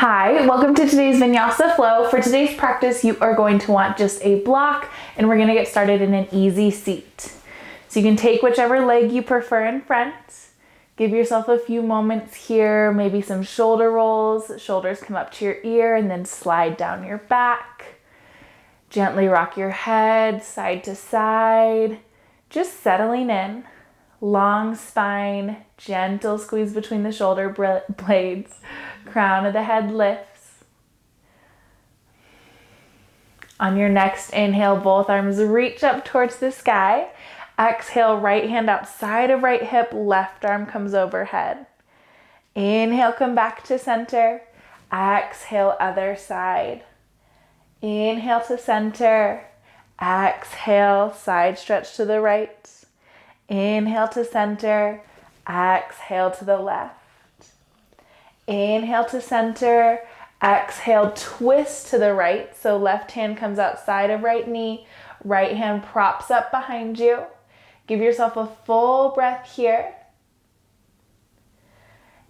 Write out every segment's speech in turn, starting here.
Hi, welcome to today's Vinyasa flow. For today's practice, you are going to want just a block, and we're going to get started in an easy seat. So you can take whichever leg you prefer in front. Give yourself a few moments here, maybe some shoulder rolls. Shoulders come up to your ear and then slide down your back. Gently rock your head side to side, just settling in. Long spine, gentle squeeze between the shoulder blades. Crown of the head lifts. On your next inhale, both arms reach up towards the sky. Exhale, right hand outside of right hip, left arm comes overhead. Inhale, come back to center. Exhale, other side. Inhale to center. Exhale, side stretch to the right. Inhale to center. Exhale to the left. Inhale to center. Exhale, twist to the right. So left hand comes outside of right knee. Right hand props up behind you. Give yourself a full breath here.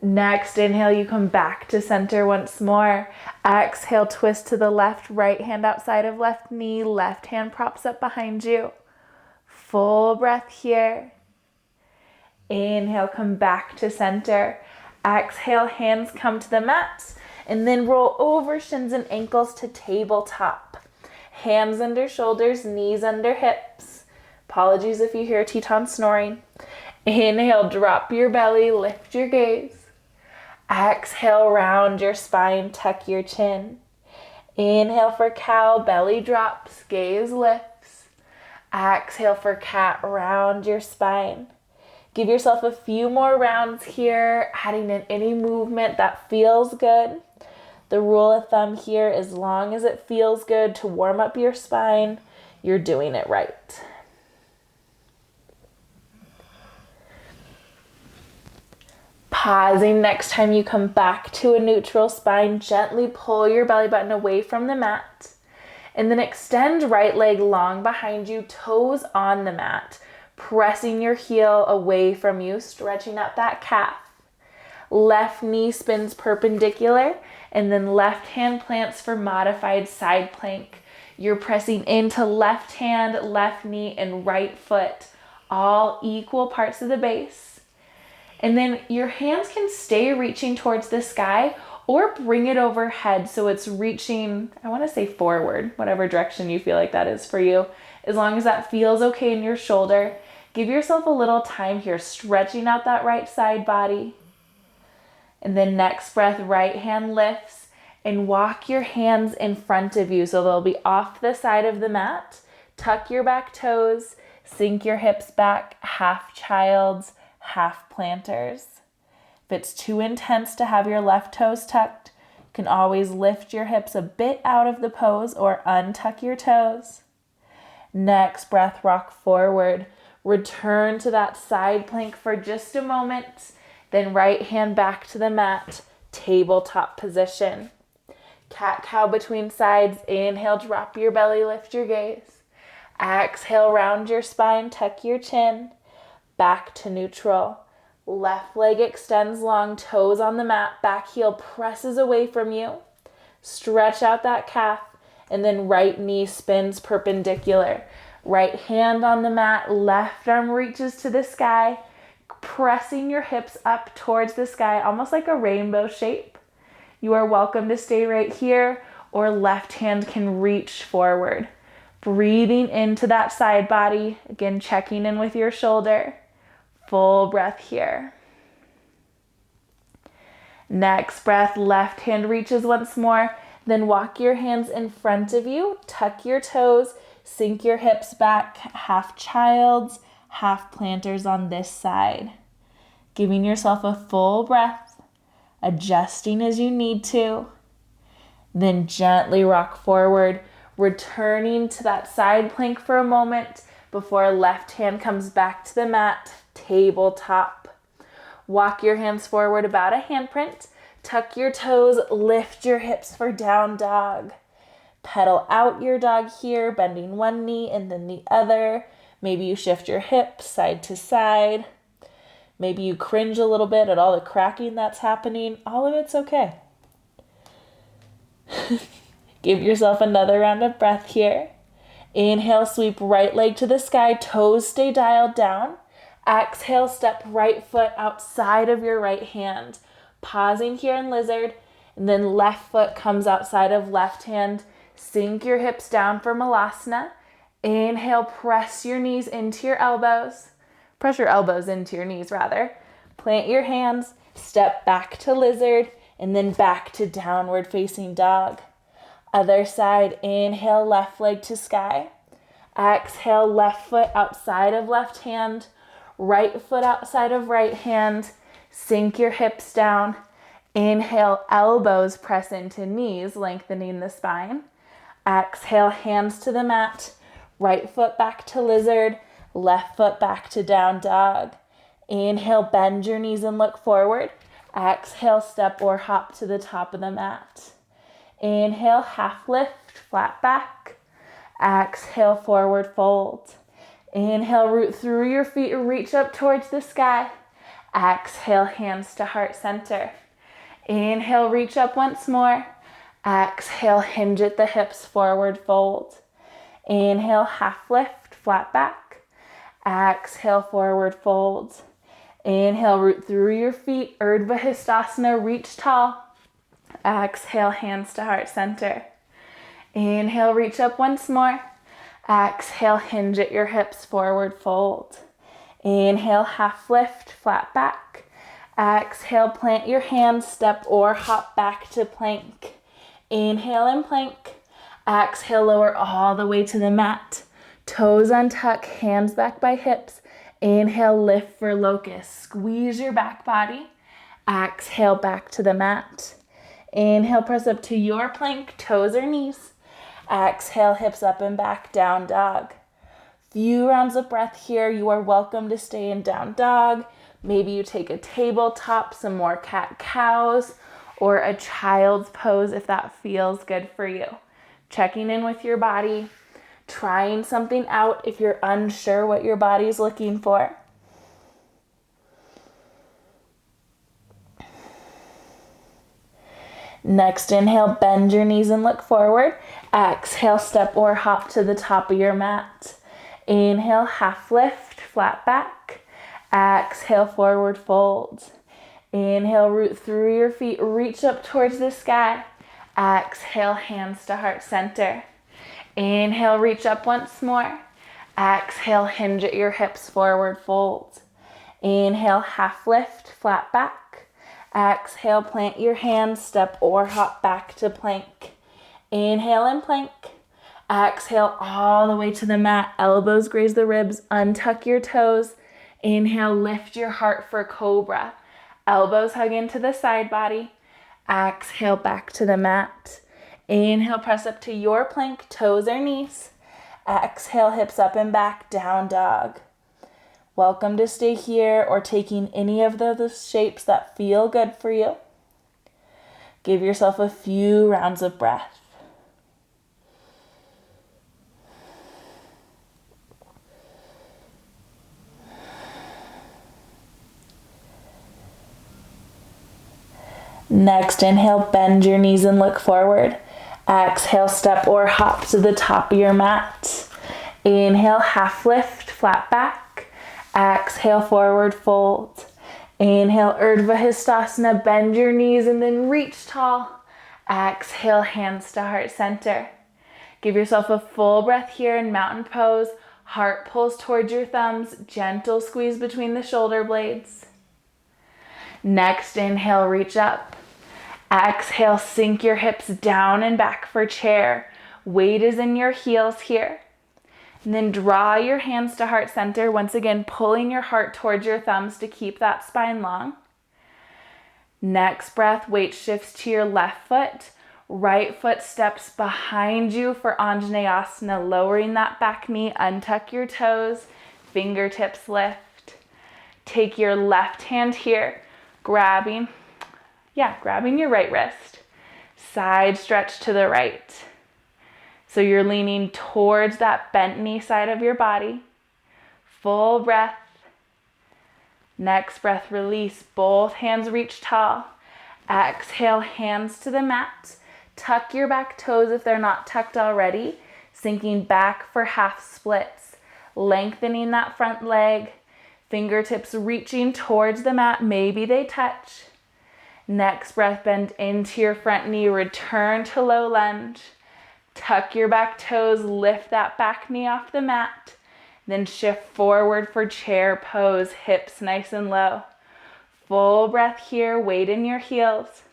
Next inhale, you come back to center once more. Exhale, twist to the left. Right hand outside of left knee. Left hand props up behind you. Full breath here. Inhale, come back to center. Exhale, hands come to the mat. And then roll over shins and ankles to tabletop. Hands under shoulders, knees under hips. Apologies if you hear Teton snoring. Inhale, drop your belly, lift your gaze. Exhale, round your spine, tuck your chin. Inhale for cow, belly drops, gaze lifts. Exhale for cat, round your spine. Give yourself a few more rounds here, adding in any movement that feels good. The rule of thumb here, as long as it feels good to warm up your spine, you're doing it right. Pausing next time you come back to a neutral spine, gently pull your belly button away from the mat. And then extend right leg long behind you, toes on the mat. Pressing your heel away from you, stretching out that calf. Left knee spins perpendicular, and then left hand plants for modified side plank. You're pressing into left hand, left knee, and right foot, all equal parts of the base. And then your hands can stay reaching towards the sky or bring it overhead so it's reaching, I want to say forward, whatever direction you feel like that is for you. As long as that feels okay in your shoulder, give yourself a little time here, stretching out that right side body. And then next breath, right hand lifts, and walk your hands in front of you so they'll be off the side of the mat. Tuck your back toes, sink your hips back, half childs, half planters. If it's too intense to have your left toes tucked, you can always lift your hips a bit out of the pose or untuck your toes. Next breath, rock forward. Return to that side plank for just a moment. Then right hand back to the mat, tabletop position. Cat-cow between sides. Inhale, drop your belly, lift your gaze. Exhale, round your spine, tuck your chin. Back to neutral. Left leg extends long, toes on the mat, back heel presses away from you. Stretch out that calf, and then right knee spins perpendicular. Right hand on the mat, left arm reaches to the sky, pressing your hips up towards the sky, almost like a rainbow shape. You are welcome to stay right here, or left hand can reach forward. Breathing into that side body, again checking in with your shoulder. Full breath here. Next breath, left hand reaches once more. Then walk your hands in front of you, tuck your toes, sink your hips back, half childs, half planters on this side. Giving yourself a full breath, adjusting as you need to. Then gently rock forward, returning to that side plank for a moment before left hand comes back to the mat, tabletop. Walk your hands forward about a handprint. Tuck your toes, lift your hips for down dog. Pedal out your dog here, bending one knee and then the other. Maybe you shift your hips side to side. Maybe you cringe a little bit at all the cracking that's happening. All of it's okay. Give yourself another round of breath here. Inhale, sweep right leg to the sky, toes stay dialed down. Exhale, step right foot outside of your right hand. Pausing here in lizard, and then left foot comes outside of left hand. Sink your hips down for malasana. Inhale, press your knees into your elbows. Press your elbows into your knees, rather. Plant your hands, step back to lizard, and then back to downward facing dog. Other side, inhale, left leg to sky. Exhale, left foot outside of left hand. Right foot outside of right hand. Sink your hips down. Inhale, elbows press into knees, lengthening the spine. Exhale, hands to the mat. Right foot back to lizard. Left foot back to down dog. Inhale, bend your knees and look forward. Exhale, step or hop to the top of the mat. Inhale, half lift, flat back. Exhale, forward fold. Inhale, root through your feet, reach up towards the sky. Exhale, hands to heart center. Inhale, reach up once more. Exhale, hinge at the hips, forward fold. Inhale, half lift, flat back. Exhale, forward fold. Inhale, root through your feet, Urdhva Hastasana, reach tall. Exhale, hands to heart center. Inhale, reach up once more. Exhale, hinge at your hips, forward fold. Inhale, half lift, flat back. Exhale, plant your hands, step or hop back to plank. Inhale and plank. Exhale, lower all the way to the mat. Toes untuck, hands back by hips. Inhale, lift for locust. Squeeze your back body. Exhale, back to the mat. Inhale, press up to your plank, toes or knees. Exhale, hips up and back, down dog. Few rounds of breath here. You are welcome to stay in down dog. Maybe you take a tabletop, some more cat-cows, or a child's pose if that feels good for you. Checking in with your body, trying something out if you're unsure what your body's looking for. Next, inhale, bend your knees and look forward. Exhale, step or hop to the top of your mat. Inhale, half lift, flat back. Exhale, forward fold. Inhale, root through your feet, reach up towards the sky. Exhale, hands to heart center. Inhale, reach up once more. Exhale, hinge at your hips, forward fold. Inhale, half lift, flat back. Exhale, plant your hands, step or hop back to plank. Inhale and plank. Exhale all the way to the mat. Elbows graze the ribs. Untuck your toes. Inhale, lift your heart for cobra. Elbows hug into the side body. Exhale, back to the mat. Inhale, press up to your plank, toes or knees. Exhale, hips up and back, down dog. Welcome to stay here or taking any of those shapes that feel good for you. Give yourself a few rounds of breath. Next, inhale, bend your knees and look forward. Exhale, step or hop to the top of your mat. Inhale, half lift, flat back. Exhale, forward fold. Inhale, Urdhva Hastasana, bend your knees and then reach tall. Exhale, hands to heart center. Give yourself a full breath here in mountain pose. Heart pulls towards your thumbs, gentle squeeze between the shoulder blades. Next, inhale, reach up. Exhale, sink your hips down and back for chair. Weight is in your heels here. And then draw your hands to heart center. Once again, pulling your heart towards your thumbs to keep that spine long. Next breath, weight shifts to your left foot. Right foot steps behind you for Anjaneyasana, lowering that back knee. Untuck your toes, fingertips lift. Take your left hand here, grabbing your right wrist. Side stretch to the right. So you're leaning towards that bent knee side of your body. Full breath. Next breath, release. Both hands reach tall. Exhale, hands to the mat. Tuck your back toes if they're not tucked already, sinking back for half splits, lengthening that front leg, fingertips reaching towards the mat, maybe they touch. Next breath, bend into your front knee, return to low lunge. Tuck your back toes, lift that back knee off the mat, then shift forward for chair pose, hips nice and low. Full breath here, weight in your heels.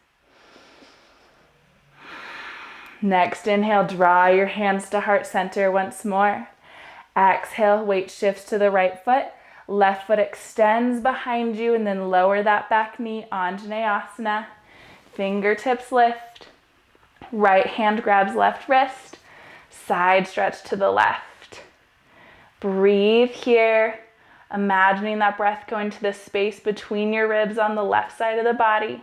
Next inhale, draw your hands to heart center once more. Exhale, weight shifts to the right foot. Left foot extends behind you and then lower that back knee, Anjaneyasana. Fingertips lift. Right hand grabs left wrist. Side stretch to the left. Breathe here. Imagining that breath going to the space between your ribs on the left side of the body.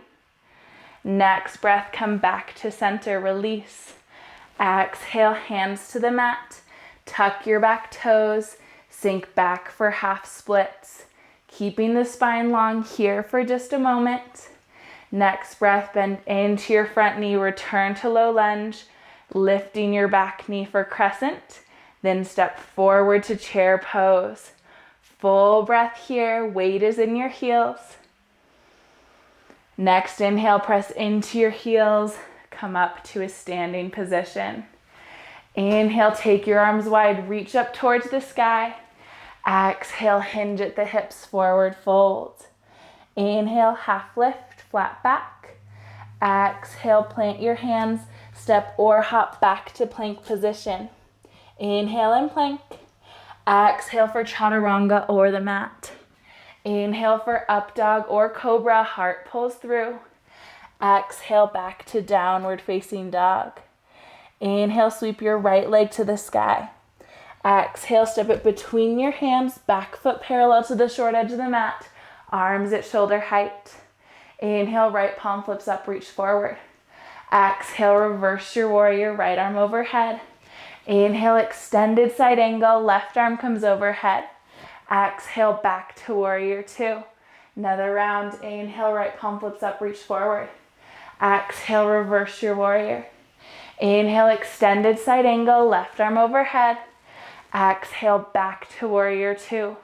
Next breath, come back to center, release. Exhale, hands to the mat. Tuck your back toes, sink back for half splits. Keeping the spine long here for just a moment. Next breath, bend into your front knee, return to low lunge, lifting your back knee for crescent. Then step forward to chair pose. Full breath here, weight is in your heels. Next inhale, press into your heels, come up to a standing position. Inhale, take your arms wide, reach up towards the sky. Exhale, hinge at the hips, forward fold. Inhale, half lift, flat back. Exhale, plant your hands, step or hop back to plank position. Inhale and plank. Exhale for chaturanga or the mat. Inhale for up dog or cobra, heart pulls through. Exhale, back to downward facing dog. Inhale, sweep your right leg to the sky. Exhale, step it between your hands, back foot parallel to the short edge of the mat, arms at shoulder height. Inhale, right palm flips up, reach forward. Exhale, reverse your warrior, right arm overhead. Inhale, extended side angle, left arm comes overhead. Exhale, back to warrior two. Another round. Inhale, right palm flips up, reach forward. Exhale, reverse your warrior. Inhale, extended side angle, left arm overhead. Exhale, back to warrior two.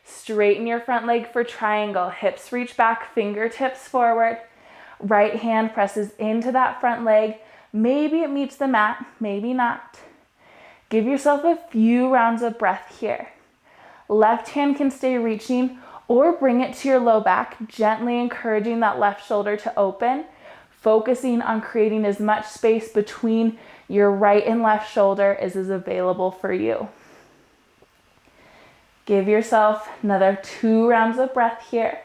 Straighten your front leg for triangle. Hips reach back, fingertips forward. Right hand presses into that front leg. Maybe it meets the mat, maybe not. Give yourself a few rounds of breath here. Left hand can stay reaching or bring it to your low back, gently encouraging that left shoulder to open, focusing on creating as much space between your right and left shoulder as is available for you. Give yourself another 2 rounds of breath here.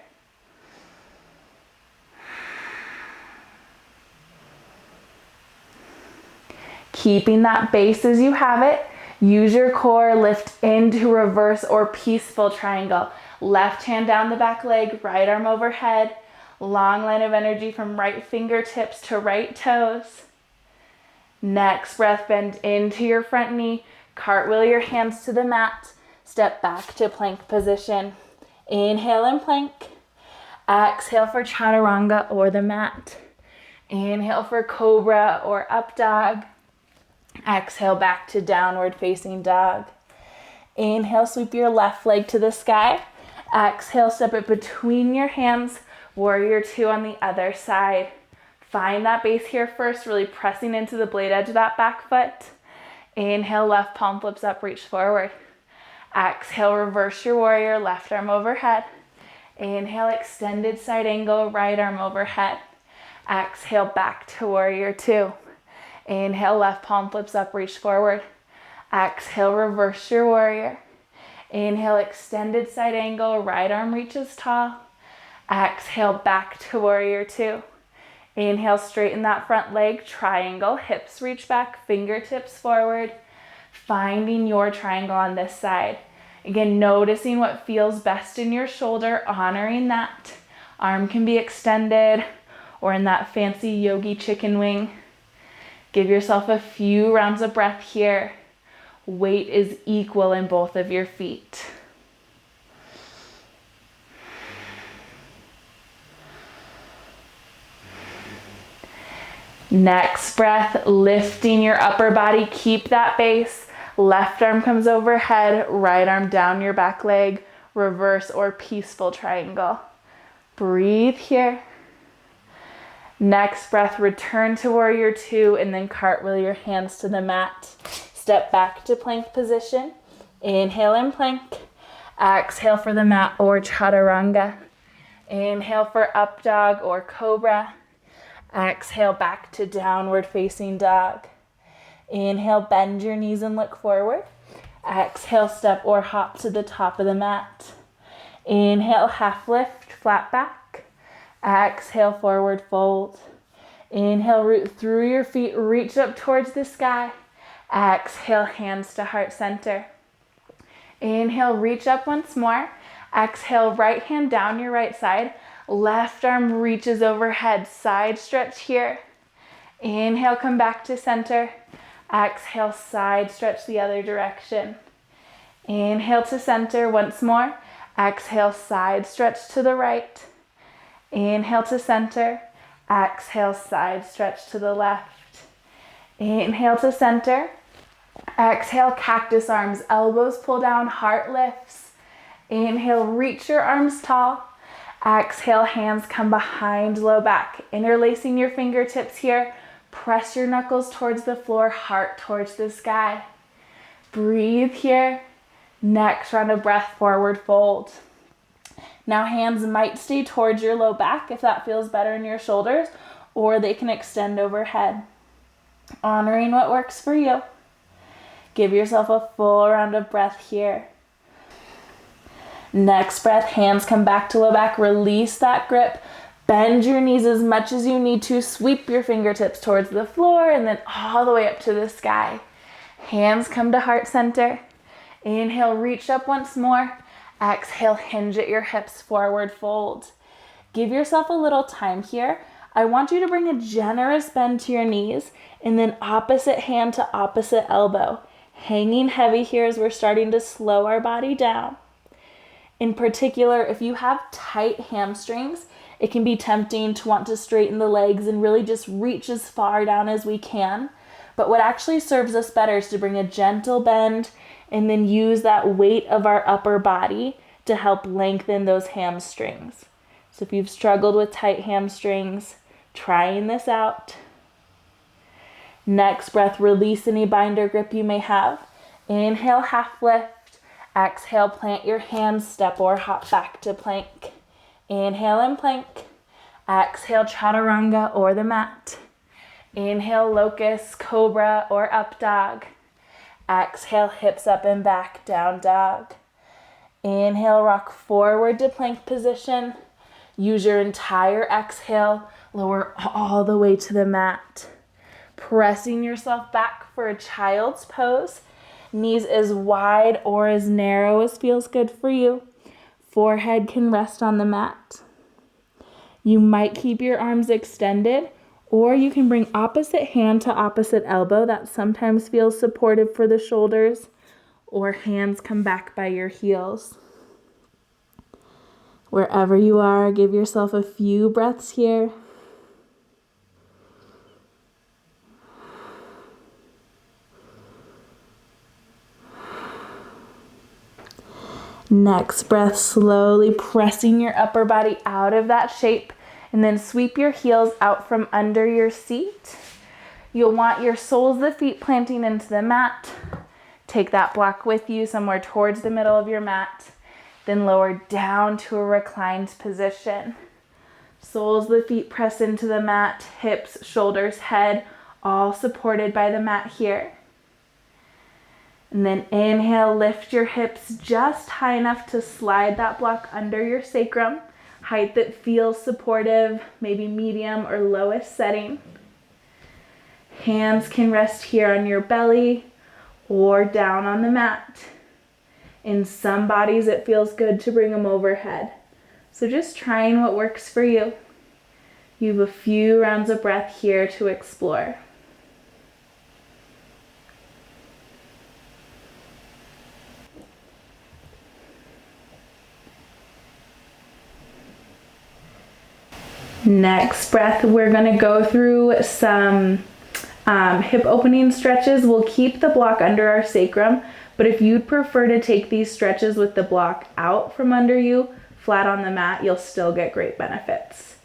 Keeping that base as you have it. Use your core, lift into reverse or peaceful triangle. Left hand down the back leg, right arm overhead. Long line of energy from right fingertips to right toes. Next breath, bend into your front knee. Cartwheel your hands to the mat. Step back to plank position. Inhale and plank. Exhale for chaturanga or the mat. Inhale for cobra or up dog. Exhale, back to downward facing dog. Inhale, sweep your left leg to the sky. Exhale, step it between your hands. Warrior two on the other side. Find that base here first, really pressing into the blade edge of that back foot. Inhale, left palm flips up, reach forward. Exhale, reverse your warrior, left arm overhead. Inhale, extended side angle, right arm overhead. Exhale, back to warrior two. Inhale, left palm flips up, reach forward. Exhale, reverse your warrior. Inhale, extended side angle, right arm reaches tall. Exhale, back to warrior two. Inhale, straighten that front leg, triangle, hips reach back, fingertips forward. Finding your triangle on this side. Again, noticing what feels best in your shoulder, honoring that. Arm can be extended or in that fancy yogi chicken wing. Give yourself a few rounds of breath here. Weight is equal in both of your feet. Next breath, lifting your upper body, keep that base. Left arm comes overhead, right arm down your back leg, reverse or peaceful triangle. Breathe here. Next breath, return to warrior two and then cartwheel your hands to the mat. Step back to plank position. Inhale and plank. Exhale for the mat or chaturanga. Inhale for up dog or cobra. Exhale back to downward facing dog. Inhale, bend your knees and look forward. Exhale, step or hop to the top of the mat. Inhale, half lift, flat back. Exhale, forward fold. Inhale, root through your feet, reach up towards the sky. Exhale, hands to heart center. Inhale, reach up once more. Exhale, right hand down your right side. Left arm reaches overhead, side stretch here. Inhale, come back to center. Exhale, side stretch the other direction. Inhale to center once more. Exhale, side stretch to the right. Inhale to center. Exhale, side stretch to the left. Inhale to center. Exhale, cactus arms, elbows pull down, heart lifts. Inhale, reach your arms tall. Exhale, hands come behind low back. Interlacing your fingertips here. Press your knuckles towards the floor, heart towards the sky. Breathe here. Next round of breath, forward fold. Now hands might stay towards your low back if that feels better in your shoulders, or they can extend overhead. Honoring what works for you. Give yourself a full round of breath here. Next breath, hands come back to low back, release that grip. Bend your knees as much as you need to. Sweep your fingertips towards the floor and then all the way up to the sky. Hands come to heart center. Inhale, reach up once more. Exhale, hinge at your hips, forward fold. Give yourself a little time here. I want you to bring a generous bend to your knees and then opposite hand to opposite elbow. Hanging heavy here as we're starting to slow our body down. In particular, if you have tight hamstrings, it can be tempting to want to straighten the legs and really just reach as far down as we can. But what actually serves us better is to bring a gentle bend and then use that weight of our upper body to help lengthen those hamstrings. So if you've struggled with tight hamstrings, trying this out. Next breath, release any binder grip you may have. Inhale, half lift. Exhale, plant your hands, step or hop back to plank. Inhale and plank. Exhale, chaturanga or the mat. Inhale, locust, cobra or up dog. Exhale, hips up and back, down dog. Inhale, rock forward to plank position. Use your entire exhale, lower all the way to the mat. Pressing yourself back for a child's pose. Knees as wide or as narrow as feels good for you. Forehead can rest on the mat. You might keep your arms extended, or you can bring opposite hand to opposite elbow. That sometimes feels supportive for the shoulders, or hands come back by your heels. Wherever you are, give yourself a few breaths here. Next breath, slowly pressing your upper body out of that shape and then sweep your heels out from under your seat. You'll want your soles of the feet planting into the mat. Take that block with you somewhere towards the middle of your mat. Then lower down to a reclined position. Soles of the feet press into the mat, hips, shoulders, head, all supported by the mat here. And then inhale, lift your hips just high enough to slide that block under your sacrum. Height that feels supportive, maybe medium or lowest setting. Hands can rest here on your belly or down on the mat. In some bodies, it feels good to bring them overhead. So just trying what works for you. You have a few rounds of breath here to explore. Next breath, we're gonna go through some hip opening stretches. We'll keep the block under our sacrum, but if you'd prefer to take these stretches with the block out from under you, flat on the mat, you'll still get great benefits.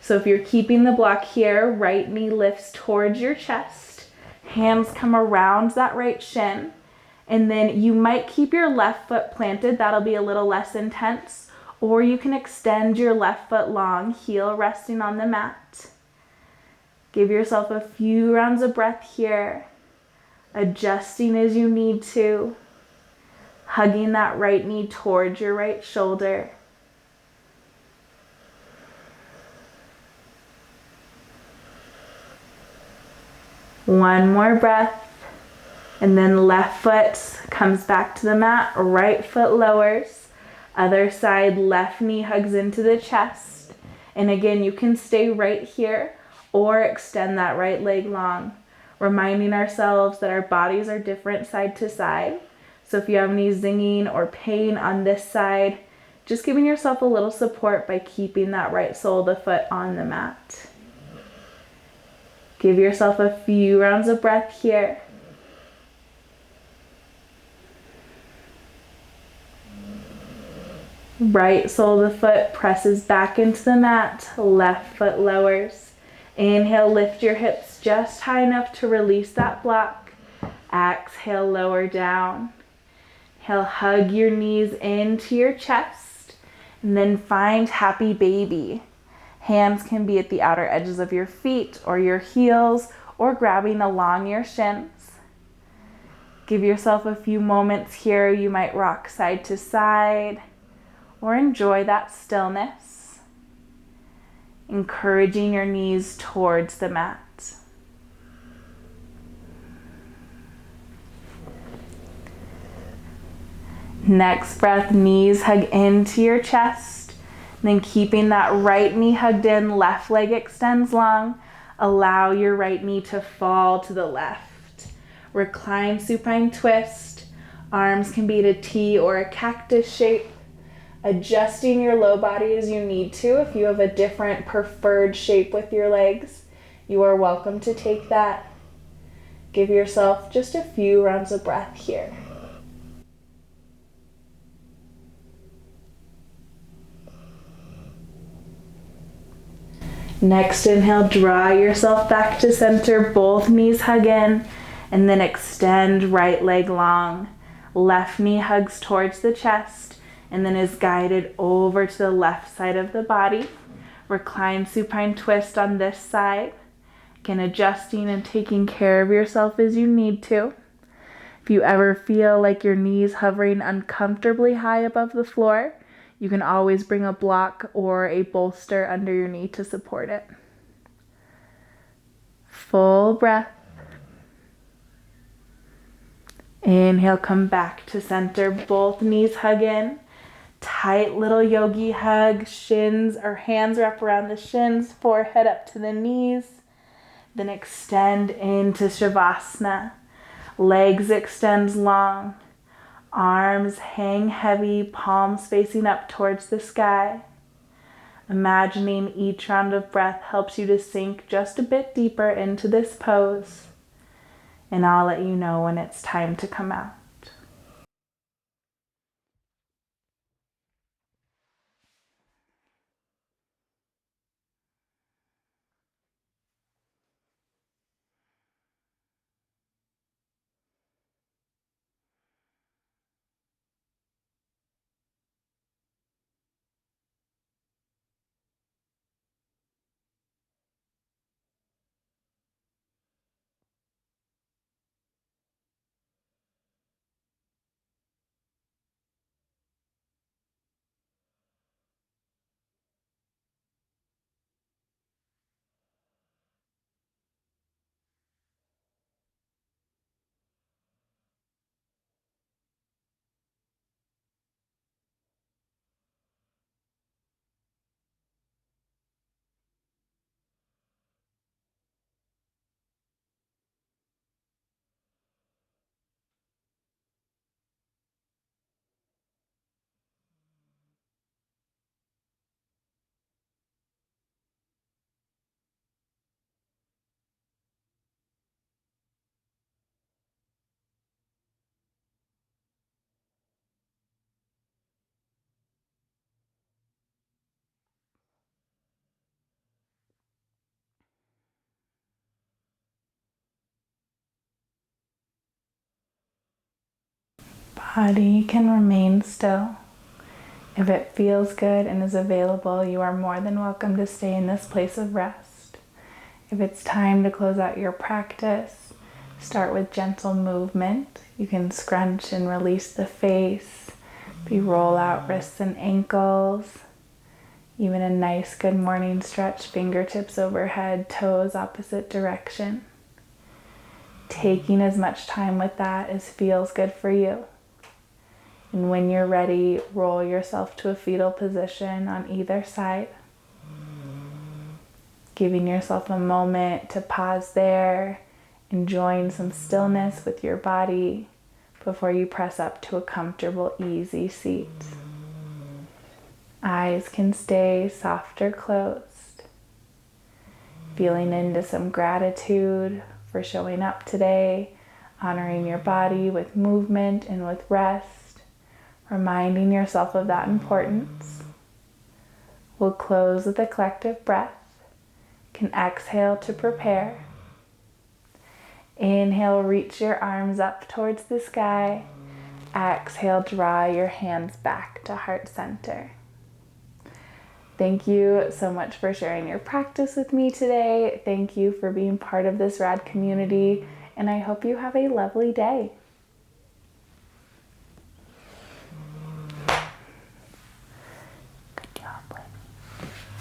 So if you're keeping the block here, right knee lifts towards your chest, hands come around that right shin, and then you might keep your left foot planted. That'll be a little less intense, or you can extend your left foot long, heel resting on the mat. Give yourself a few rounds of breath here, adjusting as you need to, hugging that right knee towards your right shoulder. One more breath, and then left foot comes back to the mat, right foot lowers, other side, left knee hugs into the chest. And again, you can stay right here or extend that right leg long, reminding ourselves that our bodies are different side to side. So if you have any zinging or pain on this side, just giving yourself a little support by keeping that right sole of the foot on the mat. Give yourself a few rounds of breath here. Right sole of the foot presses back into the mat, left foot lowers. Inhale, lift your hips just high enough to release that block. Exhale, lower down. Inhale, hug your knees into your chest, and then find happy baby. Hands can be at the outer edges of your feet or your heels or grabbing along your shins. Give yourself a few moments here. You might rock side to side or enjoy that stillness, encouraging your knees towards the mat. Next breath, knees hug into your chest. Then keeping that right knee hugged in, left leg extends long. Allow your right knee to fall to the left. Recline supine twist. Arms can be at a T or a cactus shape. Adjusting your low body as you need to. If you have a different preferred shape with your legs, you are welcome to take that. Give yourself just a few rounds of breath here. Next inhale, draw yourself back to center, both knees hug in, and then extend right leg long. Left knee hugs towards the chest, and then is guided over to the left side of the body. Recline supine twist on this side. Again, adjusting and taking care of yourself as you need to. If you ever feel like your knees hovering uncomfortably high above the floor, you can always bring a block or a bolster under your knee to support it. Full breath. Inhale, come back to center. Both knees hug in. Tight little yogi hug. Shins or hands wrap around the shins, forehead up to the knees. Then extend into Shavasana. Legs extend long. Arms hang heavy, palms facing up towards the sky. Imagining each round of breath helps you to sink just a bit deeper into this pose. And I'll let you know when it's time to come out. body can remain still. If it feels good and is available, you are more than welcome to stay in this place of rest. If it's time to close out your practice, start with gentle movement. You can scrunch and release the face, maybe roll out wrists and ankles, even a nice good morning stretch, fingertips overhead, toes opposite direction. Taking as much time with that as feels good for you. And when you're ready, roll yourself to a fetal position on either side. Giving yourself a moment to pause there, enjoying some stillness with your body before you press up to a comfortable, easy seat. Eyes can stay soft or closed. Feeling into some gratitude for showing up today, honoring your body with movement and with rest, reminding yourself of that importance. We'll close with a collective breath. Can exhale to prepare. Inhale, reach your arms up towards the sky. Exhale, draw your hands back to heart center. Thank you so much for sharing your practice with me today. Thank you for being part of this rad community, and I hope you have a lovely day.